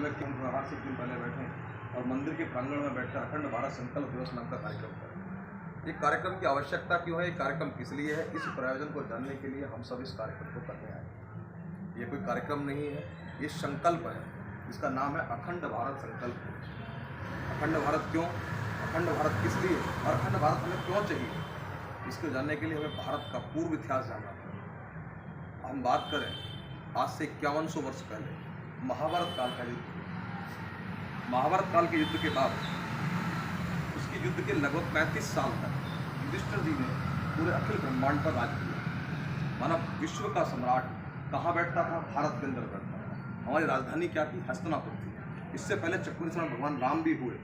हमें क्यों व्यवहार से क्यों पहले बैठे और मंदिर के प्रांगण में बैठकर अखंड भारत संकल्प दिवस नाम का कार्यक्रम करें। ये कार्यक्रम की आवश्यकता क्यों है, ये कार्यक्रम किस लिए है, इस प्रयोजन को जानने के लिए हम सब इस कार्यक्रम को करने आए। ये कोई कार्यक्रम नहीं है, ये संकल्प है। इसका नाम है अखंड भारत संकल्प। अखंड भारत क्यों, अखंड भारत किस लिए और अखंड भारत हमें क्यों चाहिए, इसको जानने के लिए हमें भारत का पूर्व इतिहास जानना पड़ेगा। हम बात करें आज से 5100 वर्ष पहले महाभारत काल का युद्ध। महाभारत काल के युद्ध के बाद उसके युद्ध के लगभग 35 साल तक युधिष्ठिर जी ने पूरे अखिल ब्रह्मांड पर राज किया। मानव विश्व का सम्राट कहाँ बैठता था? भारत के अंदर बैठता था। हमारी राजधानी क्या थी? हस्तिनापुर थी। इससे पहले चक्रवर्ती भगवान राम भी हुए।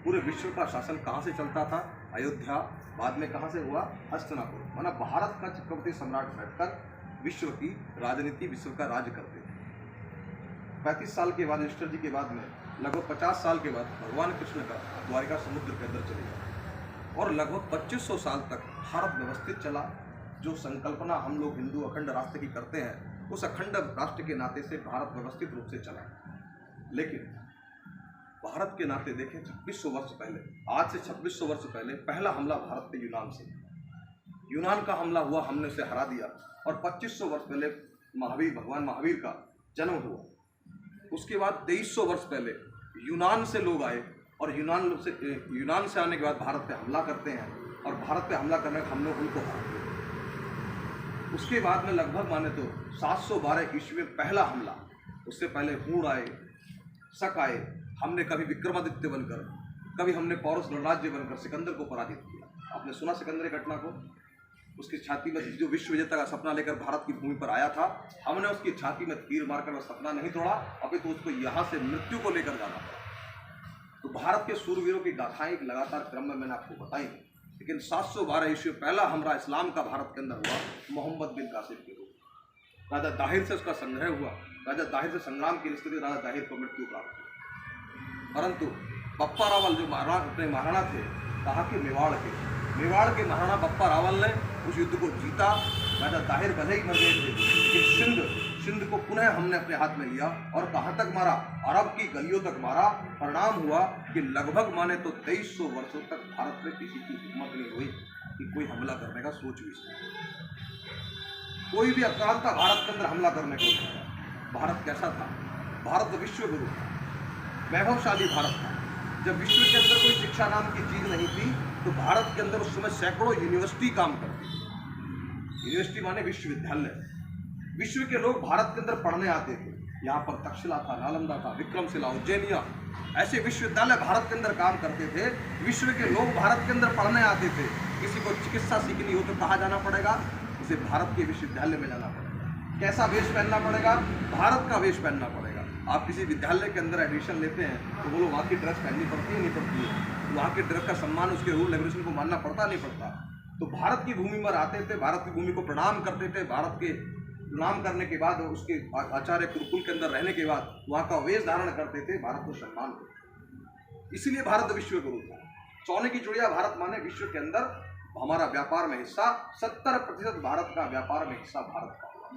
पूरे विश्व का शासन कहाँ से चलता था? अयोध्या। बाद में कहाँ से हुआ? हस्तिनापुर। माना भारत का चक्रवर्ती सम्राट बैठकर विश्व की राजनीति, विश्व का राज करते थे। 35 साल के बाद युधिष्ठिर जी के बाद में लगभग 50 साल के बाद भगवान कृष्ण का द्वारिका समुद्र के अंदर चले गया और लगभग 2500 साल तक भारत व्यवस्थित चला। जो संकल्पना हम लोग हिंदू अखंड राष्ट्र की करते हैं, उस अखंड राष्ट्र के नाते से भारत व्यवस्थित रूप से चला। लेकिन भारत के नाते देखें 2600 वर्ष पहले, आज से 2600 वर्ष पहले पहला हमला भारत पे यूनान से। यूनान का हमला हुआ, हमने उसे हरा दिया और 2500 वर्ष पहले भगवान महावीर का जन्म हुआ। उसके बाद 2300 वर्ष पहले यूनान से लोग आए और यूनान से आने के बाद भारत पे हमला करते हैं और भारत पे हमला करने का हम लोग उनको हरा दिया। उसके बाद में लगभग माने तो 712 ईस्वी में पहला हमला। उससे पहले हूण आए, शक आए। हमने कभी विक्रमादित्य बनकर, कभी हमने पौरस गणराज्य बनकर सिकंदर को पराजित किया। आपने सुना सिकंदर की घटना को? उसकी छाती में जो विश्व विजेता का सपना लेकर भारत की भूमि पर आया था, हमने उसकी छाती में तीर मारकर वह सपना नहीं तोड़ा, अभी तो उसको यहाँ से मृत्यु को लेकर जाना पड़ा। तो भारत के सूरवीरों की गाथाएं एक लगातार क्रम में मैंने आपको बताई। लेकिन 712 ईस्वी पहला हमला इस्लाम का भारत के अंदर हुआ मोहम्मद बिन कासिम के रूप। राजा दाहिर से उसका संग्रह हुआ। राजा दाहिर से संग्राम की स्थिति, राजा दाहिर को मृत्यु प्राप्त हुई। परंतु बप्पा रावल जो अपने महाराणा थे, कहा कि मेवाड़ के महाराणा बप्पा रावल ने उस युद्ध को जीता। राजा दाहिर भले ही मर गए थे, लेकिन सिंध को पुनः हमने अपने हाथ में लिया और कहाँ तक मारा? अरब की गलियों तक मारा। परिणाम हुआ कि लगभग माने तो 2300 वर्षों तक भारत में किसी की हिम्मत नहीं हुई कि कोई हमला करने का सोच भी सके। कोई भी अक्रांता भारत के अंदर हमला करने को। भारत कैसा था? भारत विश्व गुरु था, वैभवशाली भारत था। जब विश्व के अंदर कोई शिक्षा नाम की चीज नहीं थी, तो भारत के अंदर उस समय सैकड़ों यूनिवर्सिटी काम करती थी। यूनिवर्सिटी माने विश्वविद्यालय। विश्व के लोग भारत के अंदर पढ़ने आते थे। यहाँ पर तक्षशिला था, नालंदा था, विक्रमशिला, उज्जैनिया, ऐसे विश्वविद्यालय भारत के अंदर काम करते थे। विश्व के लोग भारत के अंदर पढ़ने आते थे। किसी को चिकित्सा सीखनी हो तो कहाँ जाना पड़ेगा? उसे भारत के विश्वविद्यालय में जाना पड़ेगा। कैसा वेश पहनना पड़ेगा? भारत का वेश पहनना पड़ेगा। आप किसी विद्यालय के अंदर एडमिशन लेते हैं तो वो लोग वहाँ की ड्रेस पहननी पड़ती है, नहीं पड़ती है? वहाँ के ड्रेस का सम्मान, उसके रूल रेगुलेशन को मानना पड़ता नहीं पड़ता? तो भारत की भूमि पर आते थे, भारत की भूमि को प्रणाम करते थे। भारत के प्रणाम करने के बाद, उसके आचार्य गुरुकुल के अंदर रहने के बाद वहाँ का वेश धारण करते थे, भारत को सम्मान करते। इसलिए भारत विश्व गुरु था। सोने की चिड़िया भारत माने विश्व के अंदर हमारा व्यापार में हिस्सा। 70% भारत का व्यापार में हिस्सा भारत का हुआ।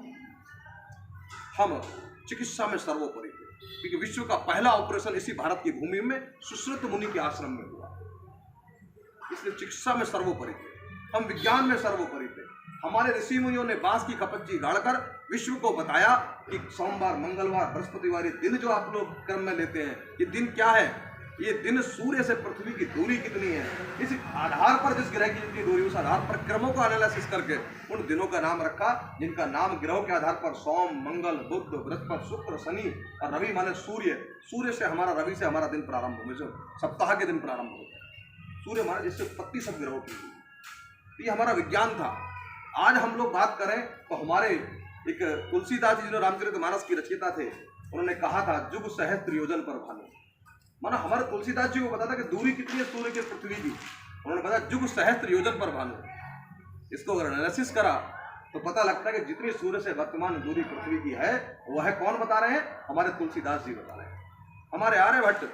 हम चिकित्सा में सर्वोपरि थे, क्योंकि विश्व का पहला ऑपरेशन इसी भारत की भूमि में सुश्रुत मुनि के आश्रम में हुआ। इसलिए चिकित्सा में सर्वोपरि थे, हम विज्ञान में सर्वोपरि थे। हमारे ऋषि मुनियों ने बांस की कपच्ची गाड़कर विश्व को बताया कि सोमवार, मंगलवार, बृहस्पतिवार, ये दिन जो आप लोग क्रम में लेते हैं, ये दिन क्या है? ये दिन सूर्य से पृथ्वी की दूरी कितनी है, इस आधार पर, जिस ग्रह की जितनी दूरी, उस आधार पर क्रमों का एनालिसिस करके उन दिनों का नाम रखा, जिनका नाम ग्रहों के आधार पर सोम, मंगल, बुध, बृहस्पति, शुक्र, शनि और रवि माने सूर्य। सूर्य से हमारा, रवि से हमारा दिन प्रारंभ हो, जो सप्ताह के दिन प्रारंभ होते हैं। सूर्य माने जिससे उत्पत्ति सब ग्रहों की। ये हमारा विज्ञान था। आज हम लोग बात करें तो हमारे एक तुलसीदास जी जो रामचरितमानस की रचयिता थे, उन्होंने कहा था जुग सहस्त्र योजन पर भानु। माना हमारे तुलसीदास जी को पता था कि दूरी कितनी है सूर्य की, पृथ्वी की। उन्होंने बताया जुग सहस्त्र योजन पर भानु। इसको अगर एनालिसिस करा तो पता लगता है कि जितनी सूर्य से वर्तमान दूरी पृथ्वी की है, वह कौन बता रहे हैं? हमारे तुलसीदास जी बता रहे हैं। हमारे आर्यभट्ट।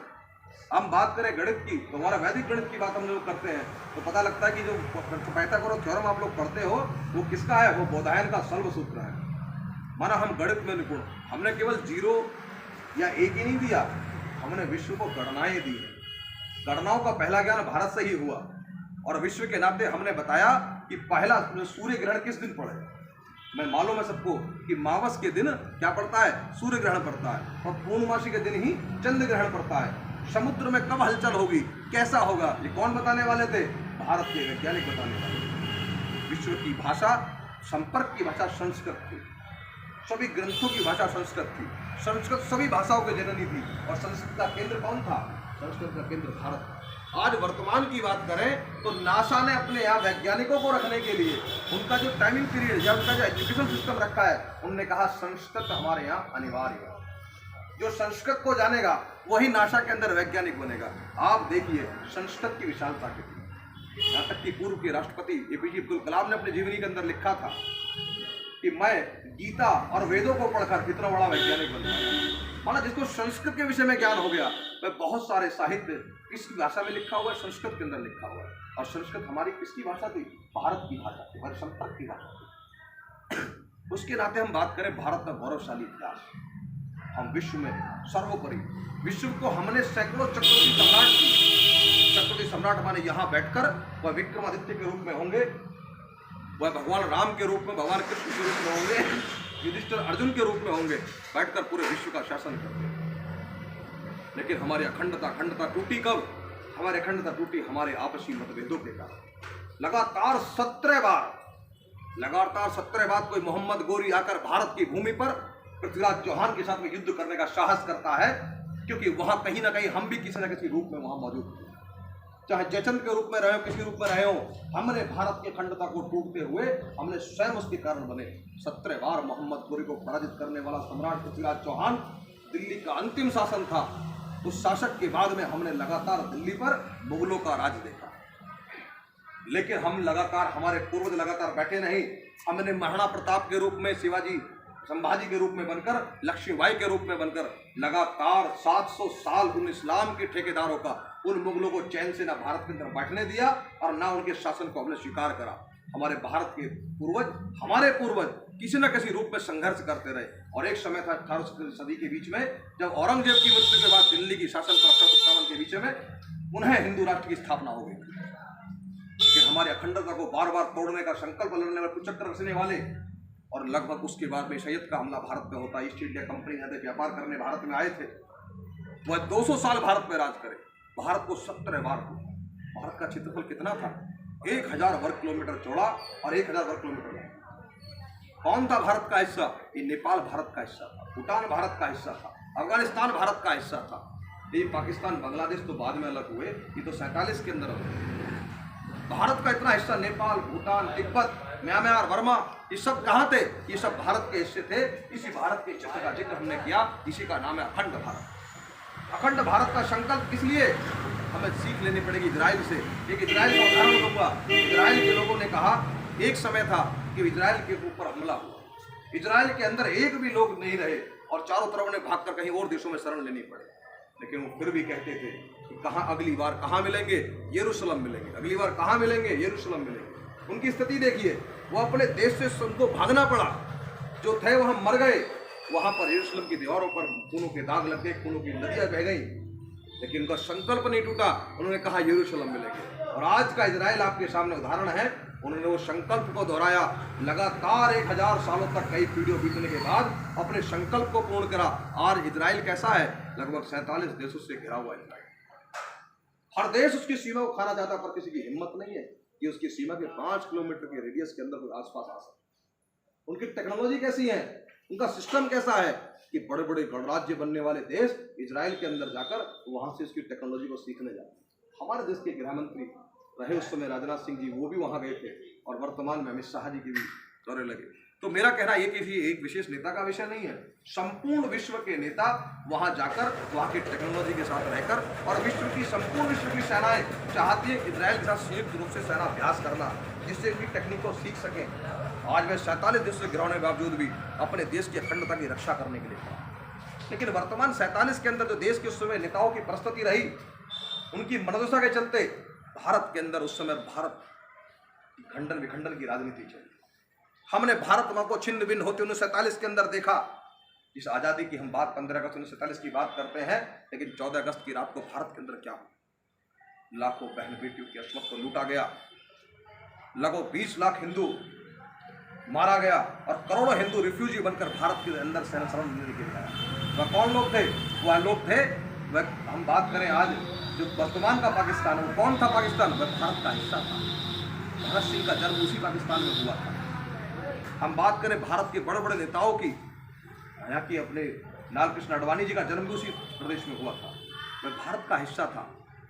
हम बात करें गणित की तो हमारा वैदिक गणित की बात हम लोग करते हैं तो पता लगता है कि जो पाइथागोरस थ्योरम आप लोग पढ़ते हो, वो किसका है? वो बोधायन का शल्व सूत्र है। माना हम गणित में निपुण। हमने केवल 0 या 1 ही नहीं दिया, हमने विश्व को गणनाएं दी हैं। गणनाओं का पहला ज्ञान भारत से ही हुआ और विश्व के नाते हमने बताया कि पहला सूर्य ग्रहण किस दिन पड़े। मैं मालूम है सबको कि मावस के दिन क्या पड़ता है, सूर्य ग्रहण पड़ता है, और पूर्णमासी के दिन ही चंद्र ग्रहण पड़ता है। समुद्र में कब हलचल होगी, कैसा होगा, ये कौन बताने वाले थे? भारत के वैज्ञानिक बताने वाले। विश्व की भाषा, संपर्क की भाषा संस्कृत थी, सभी ग्रंथों की भाषा संस्कृत थी, संस्कृत सभी भाषाओं की जननी थी। और संस्कृत का केंद्र कौन था? संस्कृत का केंद्र भारत था। आज वर्तमान की बात करें तो नासा ने अपने यहाँ वैज्ञानिकों को रखने के लिए उनका जो टाइमिंग पीरियड या उनका जो एजुकेशन सिस्टम रखा है, उन्होंने कहा संस्कृत हमारे यहाँ अनिवार्य है। जो संस्कृत को जानेगा वही नासा के अंदर वैज्ञानिक बनेगा। आप देखिए संस्कृत की विशालता कितनी। यहाँ तक कि पूर्व के राष्ट्रपति एपीजे अब्दुल कलाम ने अपने जीवनी के अंदर लिखा था कि मैं गीता और वेदों को पढ़कर कितना बड़ा वैज्ञानिक बन गया। माना जिसको संस्कृत के विषय में ज्ञान हो गया, वह बहुत सारे साहित्य किस भाषा में लिखा हुआ है? संस्कृत के अंदर लिखा हुआ है। और संस्कृत हमारी किसकी भाषा थी? भारत की भाषा थी, हमारे संपर्क की भाषा थी। उसके नाते हम बात करें भारत का गौरवशाली इतिहास, हम विश्व में सर्वोपरि, विश्व को हमने सैकड़ों चक्रवर्ती सम्राट की, चक्रवर्ती सम्राट माने यहाँ बैठकर वह विक्रमादित्य के रूप में होंगे, वह भगवान राम के रूप में, भगवान कृष्ण के रूप में होंगे, युधिष्ठिर अर्जुन के रूप में होंगे, बैठकर पूरे विश्व का शासन करते। लेकिन हमारी अखंडता टूटी कब? हमारी अखंडता टूटी हमारे आपसी मतभेदों के कारण। लगातार 17 बार कोई मोहम्मद गोरी आकर भारत की भूमि पर पृथ्वीराज चौहान के साथ में युद्ध करने का साहस करता है, क्योंकि वहां कहीं ना कहीं हम भी किसी न किसी रूप में वहां मौजूद थे। चाहे जयचंद के रूप में रहे हो, किसी रूप में रहे हो, हमने भारत की अखंडता को टूटते हुए हमने स्वयं उसके कारण बने। 17 बार मोहम्मद गोरी को पराजित करने वाला सम्राट पृथ्वीराज चौहान, दिल्ली का अंतिम शासन था। उस शासक के बाद में हमने लगातार दिल्ली पर मुगलों का राज देखा। लेकिन हम लगातार, हमारे पूर्वज लगातार बैठे नहीं। हमने महाराणा प्रताप के रूप में, शिवाजी संभाजी के रूप में बनकर, लक्ष्मीबाई के रूप में बनकर लगातार 700 साल उन इस्लाम के ठेकेदारों का, उन मुगलों को चैन से ना भारत के अंदर बैठने दिया और ना उनके शासन को हमने स्वीकार करा। हमारे भारत के पूर्वज, हमारे पूर्वज किसी न किसी रूप में संघर्ष करते रहे। और एक समय था 18वीं सदी के बीच में, जब औरंगजेब की मृत्यु के बाद दिल्ली की शासन पर 1857 के बीच में उन्हें हिंदू राष्ट्र की स्थापना हो गई। लेकिन हमारी अखंडता को बार बार तोड़ने का संकल्प लेने वाले, कुचक्र रचने वाले, और लगभग उसके बाद में सैयद का हमला भारत में होता, ईस्ट इंडिया कंपनी यहाँ व्यापार करने भारत में आए थे, वह 200 साल भारत में राज करे। भारत को 17 बार हुआ। भारत का क्षेत्रफल कितना था? 1000 वर्ग किलोमीटर चौड़ा और 1000 वर्ग किलोमीटर लंबा। कौन था भारत का हिस्सा? ये नेपाल भारत का हिस्सा था, भूटान भारत का हिस्सा था, अफगानिस्तान भारत का हिस्सा था। ये पाकिस्तान, बांग्लादेश तो बाद में अलग हुए, ये तो 47 के अंदर हुए। भारत का इतना हिस्सा, नेपाल, भूटान, तिब्बत, म्यांमार, वर्मा, ये सब कहाँ थे? ये सब भारत के हिस्से थे। इसी भारत के क्षेत्र का जिक्र हमने किया, इसी का नाम है अखंड भारत। अखंड भारत का संकल्प किस लिए? हमें सीख लेनी पड़ेगी इजराइल से। एक इजराइल का उदाहरण दूंगा। इजराइल के लोगों ने कहा, एक समय था कि इजराइल के ऊपर हमला हुआ, इजराइल के अंदर एक भी लोग नहीं रहे और चारों तरफ उन्हें भागकर कहीं और देशों में शरण लेनी पड़े। लेकिन वो फिर भी कहते थे कि कहाँ अगली बार कहाँ मिलेंगे? यरूशलेम मिलेंगे। अगली बार कहाँ मिलेंगे? यरूशलेम मिलेंगे। उनकी स्थिति देखिए, वो अपने देश से उनको भागना पड़ा, जो थे वहाँ मर गए। वहाँ पर यरूशलेम की दीवारों पर खूनों के दाग लग गए, खूनों की नदियाँ बह गई, लेकिन उनका संकल्प नहीं टूटा। उन्होंने कहा यरूशलेम मिलेंगे। और आज का इजराइल आपके सामने उदाहरण है। उन्होंने वो संकल्प को दोहराया, लगातार 1000 सालों तक, कई पीढ़ियों बीतने के बाद अपने संकल्प को पूर्ण करा। आज इजराइल कैसा है? लगभग 47 देशों से घिरा हुआ इजराइल। हर देश उसकी सीमा को खाना चाहता, पर किसी की हिम्मत नहीं है कि उसकी सीमा के 5 किलोमीटर के रेडियस के अंदर कोई आसपास आ सके। उनकी टेक्नोलॉजी कैसी है, उनका सिस्टम कैसा है कि बड़े बड़े गणराज्य बनने वाले देश इजराइल के अंदर जाकर वहां से उसकी टेक्नोलॉजी को सीखने जाते। हमारे देश के गृह मंत्री रहे उस समय राजनाथ सिंह जी, वो भी वहां गए थे, और वर्तमान में अमित शाह जी के भी दौरे लगे। तो मेरा कहना ये किसी एक विशेष नेता का विषय नहीं है। संपूर्ण विश्व के नेता वहां जाकर, वहां की टेक्नोलॉजी के साथ रहकर, और संपूर्ण विश्व की सेनाएं चाहती है इजराइल के साथ संयुक्त रूप से सेना अभ्यास करना, जिससे इनकी टेक्निक को सीख सकें। आज मैं 47 देशों से गिराने के बावजूद भी अपने देश की अखंडता की रक्षा करने के लिए खड़ा। लेकिन वर्तमान 47 के अंदर जो देश के उस समय नेताओं की परिस्थिति रही, उनकी मनोदशा के चलते भारत के अंदर उस समय भारत खंडन विखंडन की राजनीति चली। हमने भारत माँ को छिन्न भिन्न होते 1947 के अंदर देखा। इस आज़ादी की हम बात 15 अगस्त 1947 की बात करते हैं, लेकिन 14 अगस्त की रात को भारत के अंदर क्या हुआ? लाखों बहन बेटियों की अस्मत को लूटा गया, लगभग 20 लाख हिंदू मारा गया और करोड़ों हिंदू रिफ्यूजी बनकर भारत के अंदर शरण लेने के लिए आया। वह कौन लोग थे? वह लोग थे, वह हम बात करें आज जो वर्तमान का पाकिस्तान है, वो कौन था पाकिस्तान? वह भारत का हिस्सा था। भगत सिंह का जन्म उसी पाकिस्तान में हुआ था। हम बात करें भारत के बड़े बड़े नेताओं की, यहाँ की अपने लाल कृष्ण आडवाणी जी का जन्म भी उसी प्रदेश में हुआ था। वह भारत का हिस्सा था,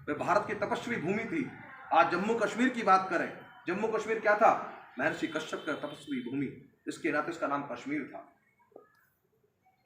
वह भारत की तपस्वी भूमि थी। आज जम्मू कश्मीर की बात करें, जम्मू कश्मीर क्या था? महर्षि कश्यप का तपस्वी भूमि, इसके नाते इसका नाम कश्मीर था।